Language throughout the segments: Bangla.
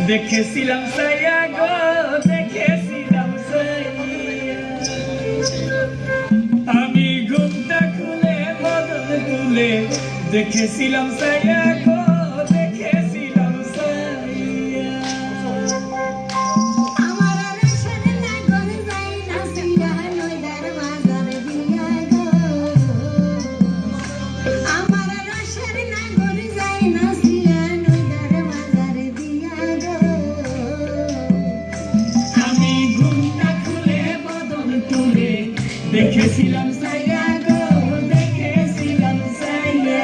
দেখেছিলাম সাইয়া গো দেখেছিলাম আমি ঘুমটা খুলে বদন তুলে দেখেছিলাম সাইয়া গো দেখেছিলাম সাইয়া আমার রসের নাগর যাই না সিয়া নইদার বাজার দিয়া গো আমার রসের নাগর যাই না সিয়া নইদার বাজার দিয়া গো আমি ঘুমটা খুলে বদন তুলে দেখেছিলাম সাইয়া গো দেখেছিলাম সাইয়া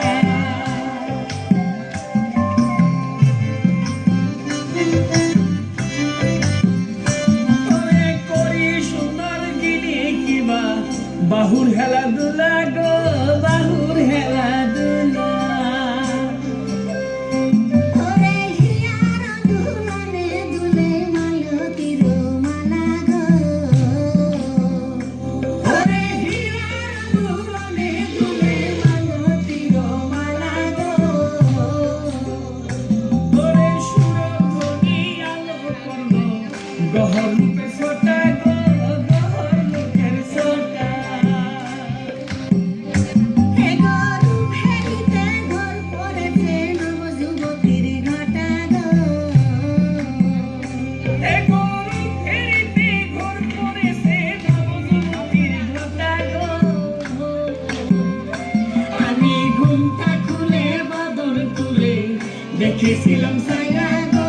ওরে করি সুন্দর গিনি কিবা বাহুর হেলাধুলা গো বাহুর হেলাধুলা ওরে হিয়ার দুলনে দুলে মালতীর মালা গো ওরে হিয়ার দুলনে দুলে মালতীর মালা গো ওরে সুরধনী আলো করলো গহর রূপে ছোটা গো গহর লোকের ছোটা হে গরু ফেরিতে ঘর পড়েছে নব যুবতীর ঘটা গো এ গরু ফেরিতে ঘর পড়েছে নবযুবতীর ঘটা গো আমি ঘুমটা খুলে বাদর তুলে দেখেছিলাম সাইয়া গো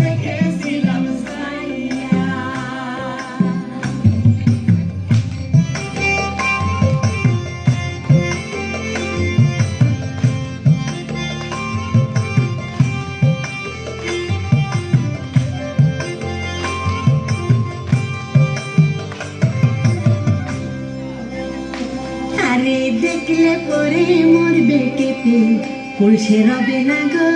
দেখেছিলাম সাইয়া আরে দেখলে পরে মরবে কেঁপে পয়সে রবে না গো